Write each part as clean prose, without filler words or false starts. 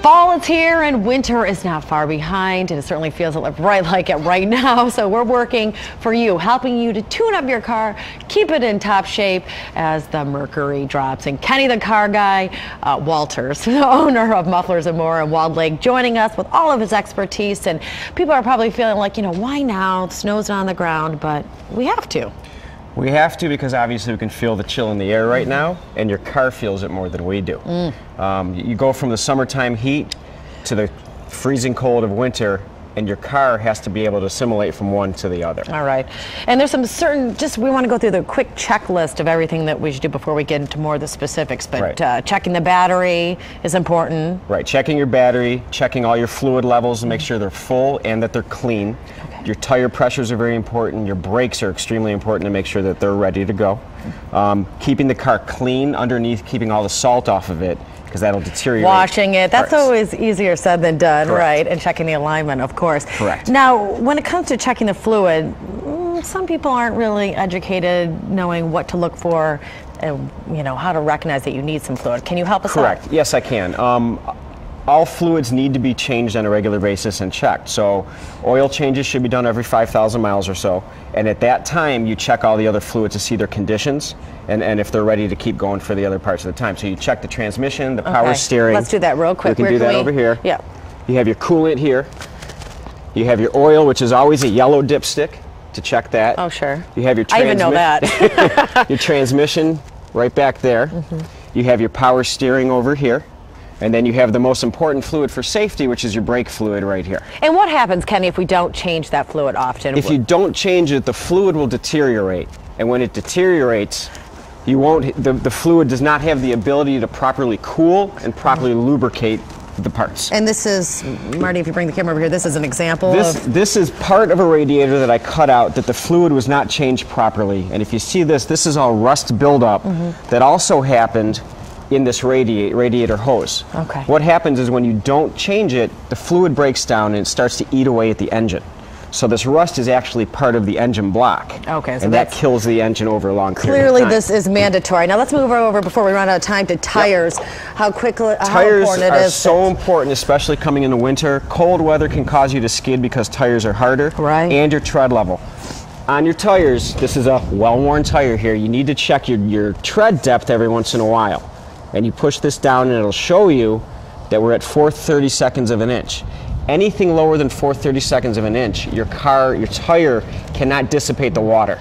Fall is here and winter is not far behind, and it certainly feels right like it right now. So we're working for you, helping you to tune up your car, keep it in top shape as the mercury drops. And Kenny, the car guy, Walters, the owner of Mufflers and More in Walled Lake, joining us with all of his expertise. And people are probably feeling like, why now? The snow's on the ground, but we have to. We have to, because obviously we can feel the chill in the air right now, and your car feels it more than we do. You go from the summertime heat to the freezing cold of winter, and your car has to be able to assimilate from one to the other. All right. And there's some certain, we want to go through the quick checklist of everything that we should do before we get into more of the specifics. But checking the battery is important. Right. Checking your battery, checking all your fluid levels to make sure they're full and that they're clean. Your tire pressures are very important. Your brakes are extremely important to make sure that they're ready to go. Keeping the car clean underneath, keeping all the salt off of it, because that'll deteriorate. Washing it, that's always easier said than done, Correct. right? And checking the alignment, of course. Correct. Now, when it comes to checking the fluid, some people aren't really educated knowing what to look for and how to recognize that you need some fluid. Can you help us Correct. out? Yes, I can. All fluids need to be changed on a regular basis and checked. So oil changes should be done every 5,000 miles or so. And at that time, you check all the other fluids to see their conditions and if they're ready to keep going for the other parts of the time. So you check the transmission, the power steering. Let's do that real quick. We can do that over here. Yeah. You have your coolant here. You have your oil, which is always a yellow dipstick to check that. Oh, sure. You have your I even know that. your transmission right back there. You have your power steering over here. And then you have the most important fluid for safety, which is your brake fluid right here. And what happens, Kenny, if we don't change that fluid often? If you don't change it, the fluid will deteriorate. And when it deteriorates, the fluid does not have the ability to properly cool and properly lubricate the parts. And this is, Marty, if you bring the camera over here, this is an example This is part of a radiator that I cut out that the fluid was not changed properly. And if you see this is all rust buildup that also happened in this radiator hose. Okay. What happens is when you don't change it, the fluid breaks down and it starts to eat away at the engine. So this rust is actually part of the engine block. Okay, so and that kills the engine over a long period of clearly time. this is mandatory. Now let's move over before we run out of time to tires. How important it is. Tires are so important, especially coming into winter. Cold weather can cause you to skid because tires are harder. Right. And your tread level. On your tires, this is a well-worn tire here. You need to check your tread depth every once in a while. And you push this down and it'll show you that we're at 4/32 of an inch. Anything lower than 4/32 of an inch, your tire cannot dissipate the water.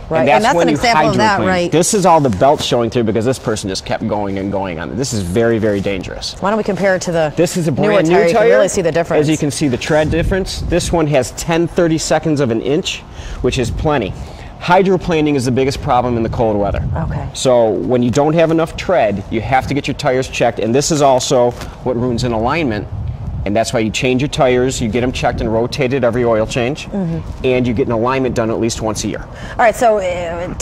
Right, and that's an example of that, right? This is all the belt showing through because this person just kept going and going on it. This is very, very dangerous. Why don't we compare it to the This is a newer brand new tire. You can really see the difference. As you can see the tread difference. This one has 10/32 of an inch, which is plenty. Hydroplaning is the biggest problem in the cold weather. Okay. So when you don't have enough tread, you have to get your tires checked, and this is also what ruins an alignment, and that's why you change your tires, you get them checked and rotated every oil change, and you get an alignment done at least once a year. All right, so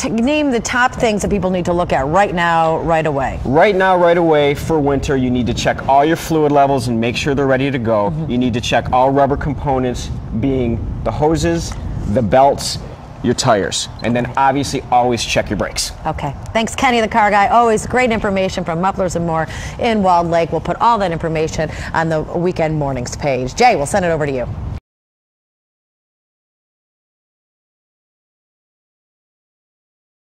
name the top things that people need to look at right now, right away. Right now, right away, for winter, you need to check all your fluid levels and make sure they're ready to go. You need to check all rubber components, being the hoses, the belts, your tires, and then obviously always check your brakes. Okay. Thanks, Kenny, the car guy. Always great information from Mufflers and More in Walled Lake. We'll put all that information on the Weekend Mornings page. Jay, we'll send it over to you.